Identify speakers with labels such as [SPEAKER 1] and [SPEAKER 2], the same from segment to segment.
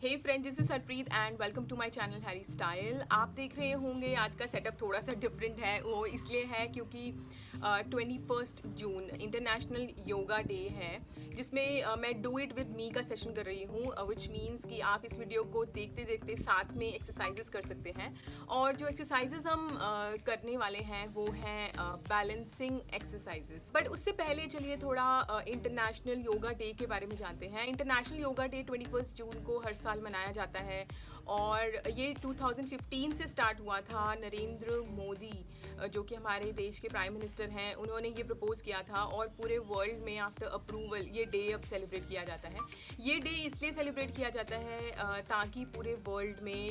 [SPEAKER 1] Hey friends, this is Harpreet and welcome to my channel Harry style. आप देख रहे होंगे आज का सेटअप थोड़ा सा डिफरेंट है। वो इसलिए है क्योंकि 21 जून इंटरनेशनल योगा डे है, जिसमें मैं डू इट विद मी का सेशन कर रही हूँ, विच मीन्स कि आप इस वीडियो को देखते देखते साथ में एक्सरसाइजेस कर सकते हैं। और जो एक्सरसाइजेस हम करने वाले हैं वो हैं बैलेंसिंग एक्सरसाइजेस। बट उससे पहले चलिए थोड़ा इंटरनेशनल योगा डे के बारे में जानते हैं। इंटरनेशनल योगा डे 21 जून को हर साल मनाया जाता है और ये 2015 से स्टार्ट हुआ था। नरेंद्र मोदी जो कि हमारे देश के प्राइम मिनिस्टर हैं, उन्होंने ये प्रपोज किया था और पूरे वर्ल्ड में आफ्टर अप्रूवल ये डे अब सेलिब्रेट किया जाता है। ये डे इसलिए सेलिब्रेट किया जाता है ताकि पूरे वर्ल्ड में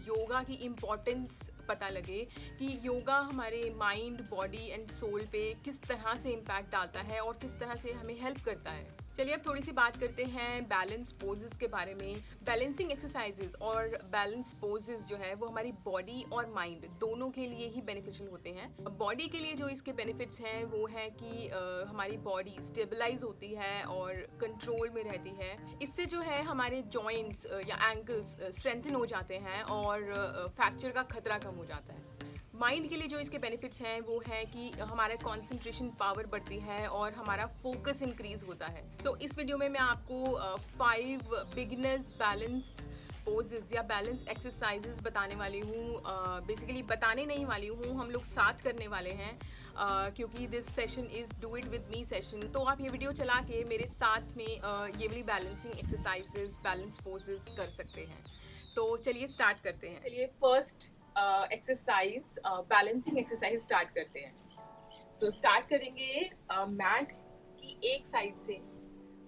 [SPEAKER 1] योगा की इम्पोर्टेंस पता लगे कि योगा हमारे माइंड, बॉडी एंड सोल पे किस तरह से इम्पैक्ट डालता है और किस तरह से हमें हेल्प करता है। चलिए अब थोड़ी सी बात करते हैं बैलेंस पोजेस के बारे में। बैलेंसिंग एक्सरसाइजेज और बैलेंस पोजेस जो है वो हमारी बॉडी और माइंड दोनों के लिए ही बेनिफिशियल होते हैं। बॉडी के लिए जो इसके बेनिफिट्स हैं वो है कि हमारी बॉडी स्टेबलाइज होती है और कंट्रोल में रहती है। इससे जो है हमारे जॉइंट्स या एंकल्स स्ट्रेंथन हो जाते हैं और फ्रैक्चर का खतरा कम हो जाता है। माइंड के लिए जो इसके बेनिफिट्स हैं वो है कि हमारा कंसंट्रेशन पावर बढ़ती है और हमारा फोकस इंक्रीज होता है। तो इस वीडियो में मैं आपको 5 बिगिनर्स बैलेंस पोजेस या बैलेंस एक्सरसाइजेस बताने वाली हूँ। बेसिकली बताने नहीं वाली हूँ, हम लोग साथ करने वाले हैं क्योंकि this session is do it with me session. तो आप ये वीडियो चला के मेरे साथ में ये वाली बैलेंसिंग एक्सरसाइजेस, बैलेंस पोजेस कर सकते हैं। तो चलिए स्टार्ट करते हैं। चलिए first exercise balancing exercise start करते हैं। सो स्टार्ट करेंगे मैट की एक साइड से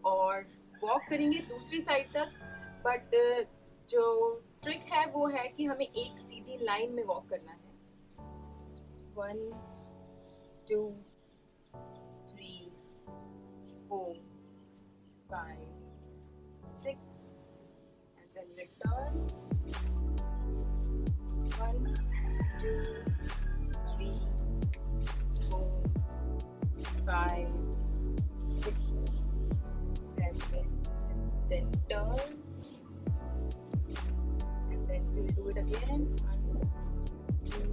[SPEAKER 1] और वॉक करेंगे दूसरी साइड तक। बट जो ट्रिक है वो है कि हमें एक सीधी लाइन में वॉक करना है। 1 2 3 4 5 6 and then return। 1 2 3 4 5 6 7 then turn and then we'll do it again। 1 2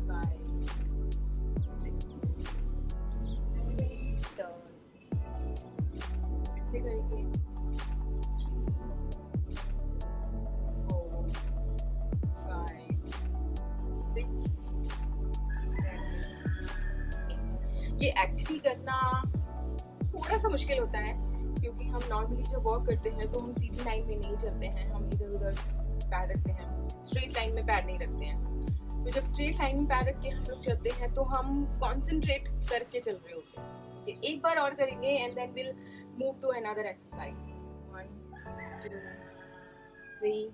[SPEAKER 1] 5 6 7 turn। फिर से करेंगे 6 7 8। ये एक्चुअली करना थोड़ा सा मुश्किल होता है क्योंकि हम नॉर्मली जब वॉक करते हैं तो हम सीधी लाइन में नहीं चलते हैं, हम इधर उधर पैर रखते हैं, स्ट्रेट लाइन में पैर नहीं रखते हैं। तो जब स्ट्रेट लाइन में पैर रख के हम लोग चलते हैं तो हम कॉन्सेंट्रेट करके चल रहे होते हैं। एक बार और करेंगे and then will move to another exercise. 1 2 3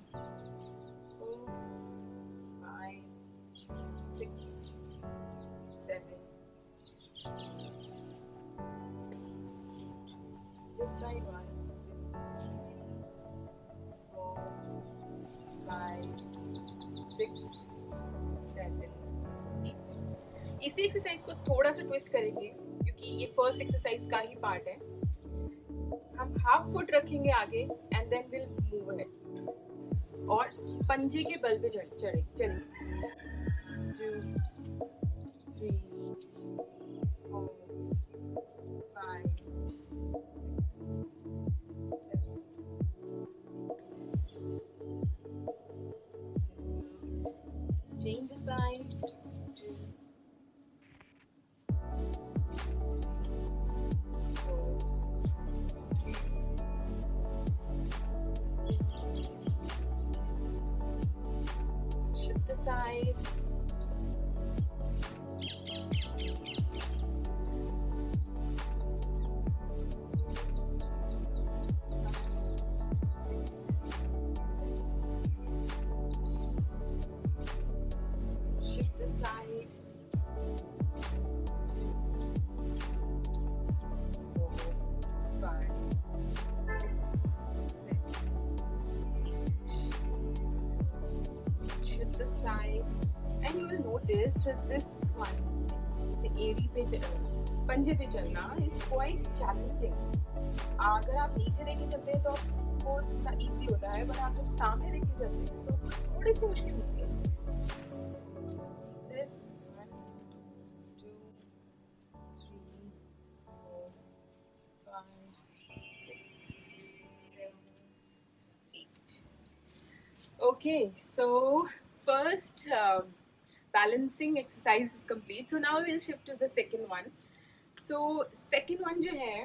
[SPEAKER 1] 4 5 6 7 8। This side 1 4 5 6 7 8। इसी एक्सरसाइज को थोड़ा सा ट्विस्ट करेंगे क्योंकि ये फर्स्ट एक्सरसाइज का ही पार्ट है। हम हाफ फुट रखेंगे आगे and then will move ahead और पंजे के बल पे चलेंगे। 2 3 4 5 change the side। 2 shift the side। 5 6 7 8। Shift the side and you will notice that this one, एड़ी पे पंजे पे चलना is quite challenging। अगर आप नीचे देख के चलते हैं तो आपको इतना इजी होता है, बट आप जब सामने देख के चलते हैं तो थोड़ी सी मुश्किल होती है। This 1 2 3 4 5 6 7 8. Okay, so first balancing exercise is complete. So now we'll shift to the second one. So second one जो है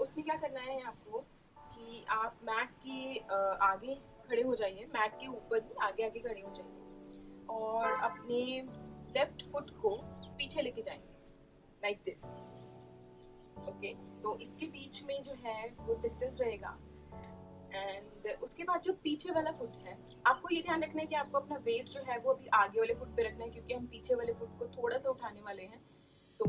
[SPEAKER 1] उसमें क्या करना है आपको कि आप मैट के आगे खड़े हो जाइए, मैट के ऊपर ही आगे आगे खड़े हो जाइए और अपने लेफ्ट फुट को पीछे लेके जाएंगे लाइक दिस। ओके, तो इसके बीच में जो है वो डिस्टेंस रहेगा। एंड उसके बाद जो पीछे वाला फुट है, आपको ये ध्यान रखना है कि आपको अपना वेट जो है वो अभी आगे वाले फुट पे रखना है, क्योंकि हम पीछे वाले फुट को थोड़ा सा उठाने वाले हैं, तो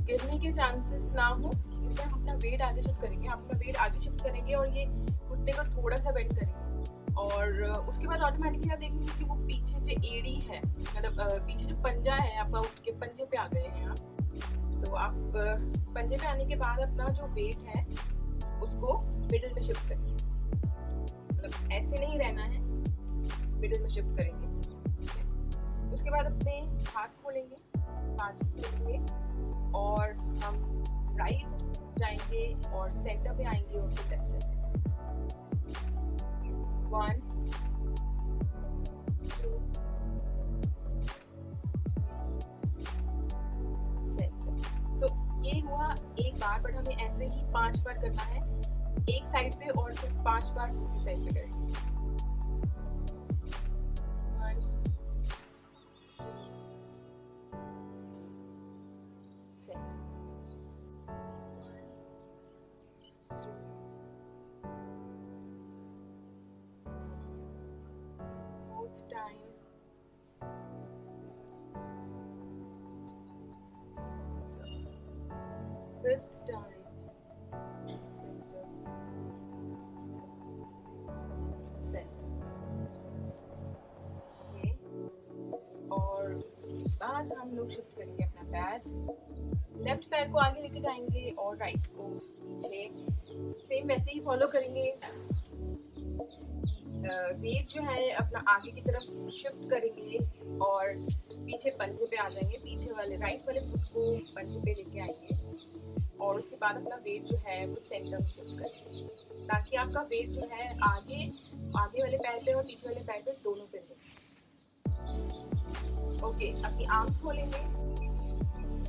[SPEAKER 1] गिरने के चांसेस ना हो, इसलिए हम अपना वेट आगे शिफ्ट करेंगे। आप अपना वेट आगे शिफ्ट करेंगे और ये घुटने को थोड़ा सा बेंड करेंगे और उसके बाद ऑटोमेटिकली आप देखेंगे कि वो पीछे जो एड़ी है, मतलब पीछे जो पंजा है आपका, उठ के पंजे पे आ गए हैं आप। तो आप पंजे पे आने के बाद अपना जो वेट है उसको मिडिल में शिफ्ट करेंगे, मतलब ऐसे नहीं रहना है, मिडिल में शिफ्ट करेंगे। ठीक है, उसके बाद अपने हाथ खोलेंगे, बाजू खोलेंगे और हम राइट जाएंगे और सेंटर पे आएंगे और फिर लेफ्ट जाएंगे। 1 2 सेंटर। सो ये हुआ एक बार, बट हमें ऐसे ही 5 बार करना है एक साइड पे और फिर 5 बार दूसरी साइड पे करेंगे। 1 time, fifth time, center, center. Okay, और उसके बाद हम लोग शिफ्ट करेंगे अपना पैर, लेफ्ट पैर को आगे लेके जाएंगे और राइट को पीछे, सेम वैसे ही फॉलो करेंगे। वेट जो है अपना आगे की तरफ शिफ्ट करेंगे और पीछे पंजे पे आ जाएंगे, पीछे वाले राइट वाले फुट को पंजे पे लेके आएंगे और उसके बाद अपना वेट जो है वो सेंटर में शिफ्ट करेंगे, ताकि आपका वेट जो है आगे वाले पैर पे और पीछे वाले पैर पे दोनों पे रहे। ओके, अपनी आर्म्स खोलेंगे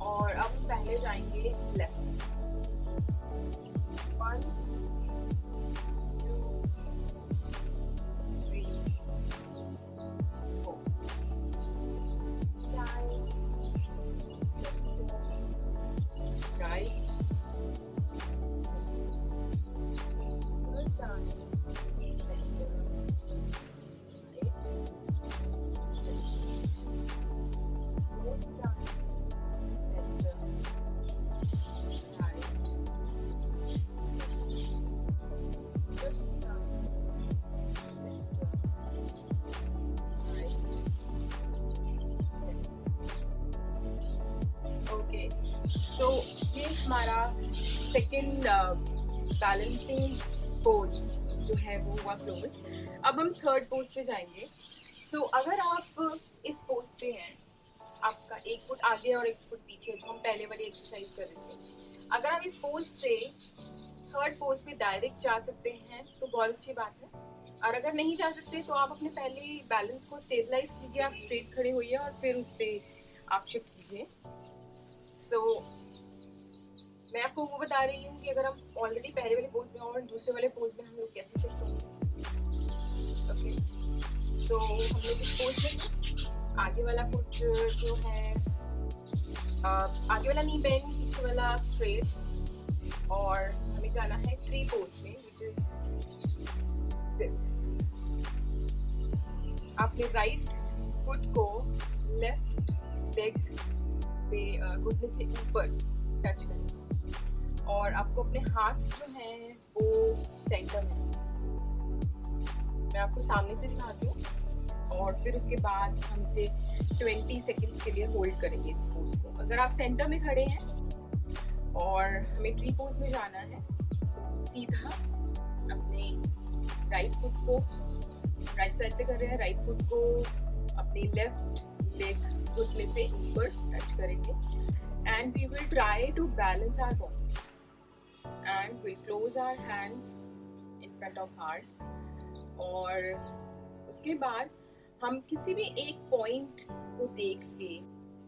[SPEAKER 1] और अब पहले जाएंगे left. 1 right, third time, center, right, fourth time, center, right, fifth time, center, right, center. Okay, so ये हमारा सेकेंड बैलेंसिंग पोज जो है वो हुआ क्लोज। अब हम थर्ड पोज पे जाएंगे। सो अगर आप इस पोज पे हैं, आपका एक फुट आगे और एक फुट पीछे, जो हम पहले वाली एक्सरसाइज कर रहे थे, अगर आप इस पोज से थर्ड पोज पे डायरेक्ट जा सकते हैं तो बहुत अच्छी बात है, और अगर नहीं जा सकते तो आप अपने पहले बैलेंस को स्टेबलाइज कीजिए, आप स्ट्रेट खड़े होइए और फिर उस पर आप शिफ्ट कीजिए। सो मैं आपको वो बता रही हूँ कि अगर हम ऑलरेडी पहले वाले पोज में और दूसरे वाले पोज में हम लोग कैसे शिफ्ट होंगे। ओके, तो हम लोग इस पोज में आगे वाला फुट जो है आगे वाला नी बेंड, पीछे वाला स्ट्रेट, और हमें जाना है ट्री पोज में, विच इज दिस। आपने राइट फुट को लेफ्ट लेग पे घुटने से ऊपर टच करें और आपको अपने हाथ जो हैं वो सेंटर में, मैं आपको सामने से दिखाती हूँ, और फिर उसके बाद हम इसे 20 सेकेंड्स के लिए होल्ड करेंगे इस पोज को। अगर आप सेंटर में खड़े हैं और हमें ट्री पोज में जाना है, सीधा अपने राइट फुट को राइट साइड से कर रहे हैं, राइट फुट को अपने लेफ्ट लेग घुटने से ऊपर टच करेंगे and we will try to balance our body and we close our hands in front of heart. और उसके बाद हम किसी भी एक पॉइंट को देख के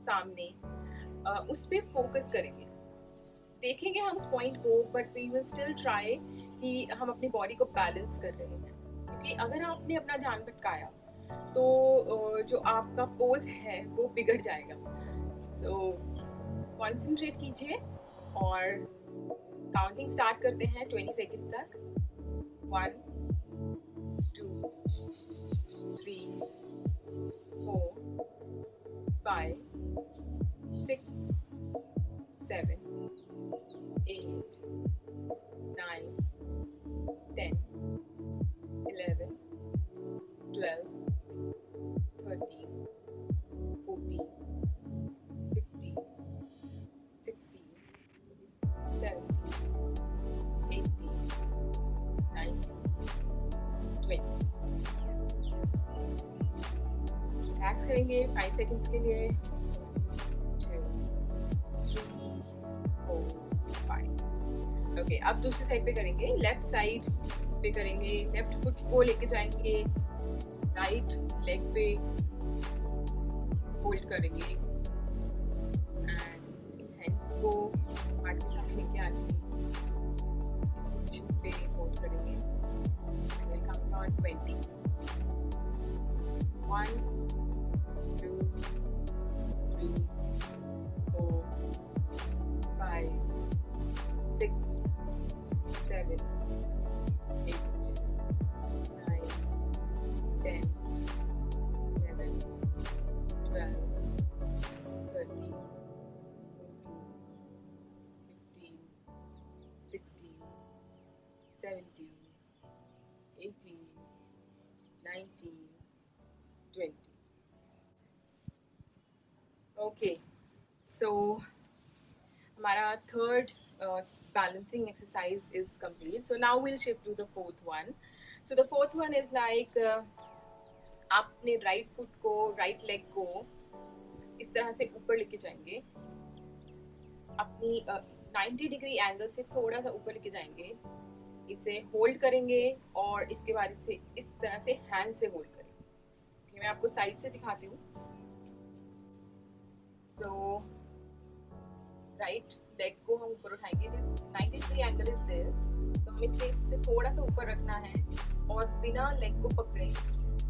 [SPEAKER 1] सामने उस पर फोकस करेंगे, देखेंगे हम उस पॉइंट को, but we will still try कि हम अपनी बॉडी को बैलेंस कर रहे हैं। क्योंकि अगर आपने अपना ध्यान भटकाया तो जो आपका पोज है वो बिगड़ जाएगा। सो कॉन्सेंट्रेट कीजिए और काउंटिंग स्टार्ट करते हैं 20 सेकेंड तक। 1 2 3 4 5 6 7 8 9 10 11 12 13 14 15 16 17 18 19 20। रिलैक्स करेंगे 5 सेकेंड्स के लिए। 2 3 4 5। ओके, अब दूसरी साइड पे करेंगे, लेफ्ट साइड पे करेंगे। लेफ्ट फुट को लेके जाएंगे, राइट लेग पे होल्ड करेंगे एंड इन हैंड्स को हार्ट के सामने लेके आके इस पोजीशन पे होल्ड करेंगे। Will count on 20। 1 2 3 4 5 6 7 8 9 10 11 12 13 14 15 16 17 18 19 20। ओके, सो हमारा third balancing exercise is complete. So now we'll shift to the fourth one. So the fourth one is like आपने राइट फुट को, राइट लेग को इस तरह से ऊपर लेके जाएंगे, अपनी 90 डिग्री एंगल से थोड़ा सा ऊपर लेके जाएंगे, इसे होल्ड करेंगे और इसके बाद इसे इस तरह से हैंड से होल्ड करेंगे। मैं आपको साइड से दिखाती हूँ। सो राइट लेग को हम ऊपर उठाएंगे, 90 डिग्री एंगल इज दिस, तो हमें इससे थोड़ा सा ऊपर रखना है और बिना लेग को पकड़े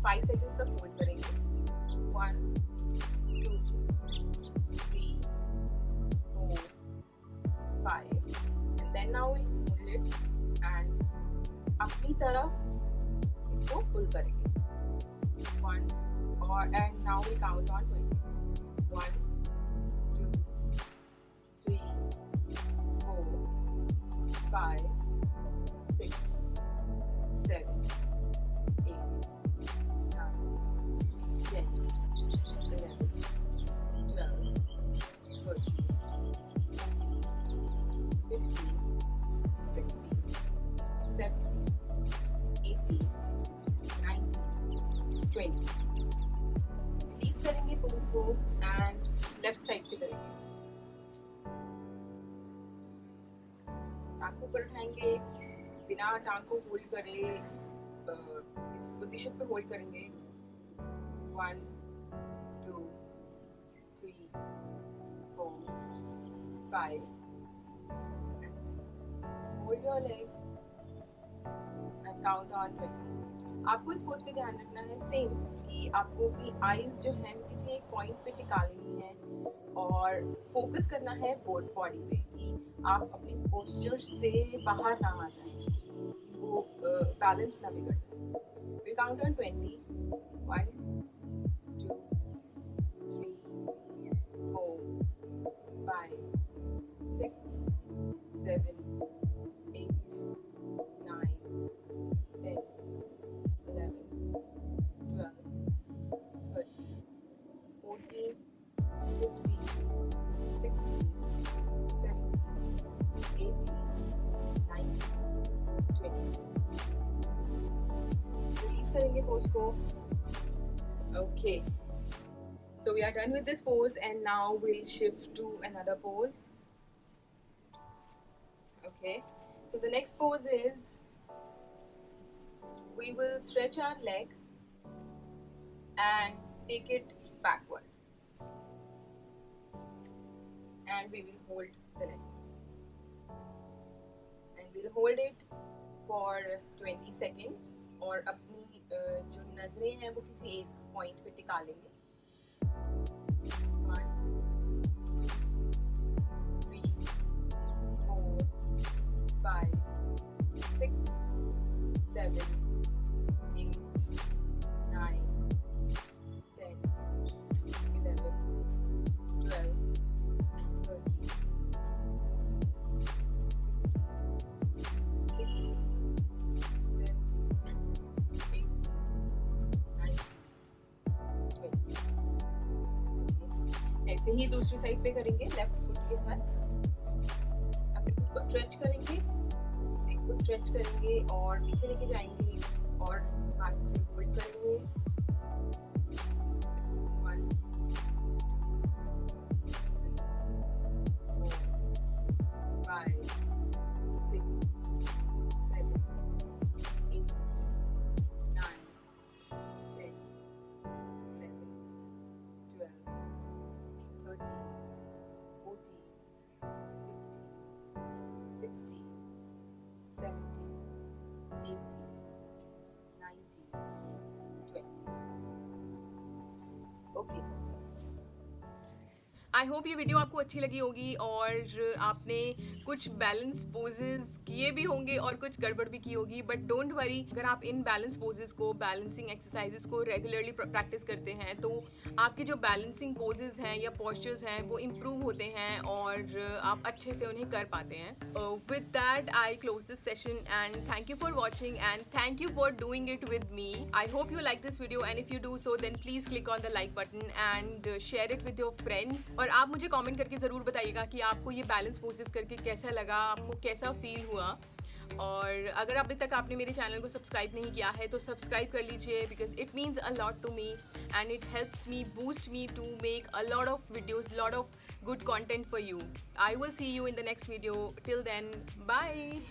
[SPEAKER 1] 5 सेकंड्स तक होल्ड करेंगे। 1 2 3 4 5 and then now we hold it and अपनी तरफ इसको पुल करेंगे। 1 और and now we count on 20। 1 5 6 7 8 9 10 11 12 13 15 16 17 18 19 20। Release करेंगे पोज को एंड लेफ्ट साइड से करेंगे। टांग को ऊपर उठाएंगे, बिना टांग को होल्ड करे इस पोजीशन पे होल्ड करेंगे। 1 2 3 4 5 hold your leg and count on 20। आपको इस पोज पे ध्यान रखना है सेम कि आपको अपनी आईज जो है किसी एक पॉइंट पे टिका लेनी है और फोकस करना है बॉडी पे कि आप अपने पोस्चर से बाहर ना आ जाए, वो बैलेंस ना बिगड़ जाए। Will count on 20। 1 2 3 4 5 6 7 8 9 10 11 12 13 14 15 16 17 18 19 करेंगे पोज को. Okay, so we are done with this pose and now we'll shift to another pose. Okay, so the next pose is we will stretch our leg and take it backward and we will hold the leg and we'll hold it for 20 seconds और अपनी जो नजरें हैं वो किसी एक point पे टिका लेंगे. 1 2 3 4 5 6 7 8 9 10 11 12 13 ऐसे ही दूसरी साइड पे करेंगे. लेफ्ट फुट के साथ अपने फुट को स्ट्रेच करेंगे, लेग को स्ट्रेच करेंगे और पीछे लेके जाएंगे और हाथ से होल्ड करेंगे. 1 2 3 4 5 6 7 8 9 10 11 12 13 14 15 16 17 18 19 20. ओके, आई होप ये वीडियो आपको अच्छी लगी होगी और आपने कुछ बैलेंस पोजेस किए भी होंगे और कुछ गड़बड़ भी की होगी. बट डोंट वरी, अगर आप इन बैलेंस पोजेस को, बैलेंसिंग एक्सरसाइजेस को रेगुलरली प्रैक्टिस करते हैं तो आपके जो बैलेंसिंग पोजेस हैं या पोस्चर्स हैं वो इम्प्रूव होते हैं और आप अच्छे से उन्हें कर पाते हैं. With that I close this session and thank you for watching and thank you for doing it with me. I hope you like this video and if you do so then please click on the like button and share it with your friends. और आप मुझे comment करके ज़रूर बताइएगा कि आपको ये balance poses करके कैसा लगा, आपको कैसा फील हुआ. और अगर अभी तक आपने मेरे चैनल को सब्सक्राइब नहीं किया है तो सब्सक्राइब कर लीजिए because it means a lot to me and it helps me, boost me to make a lot of videos, lot of good content for you. I will see you in the next video. Till then, bye.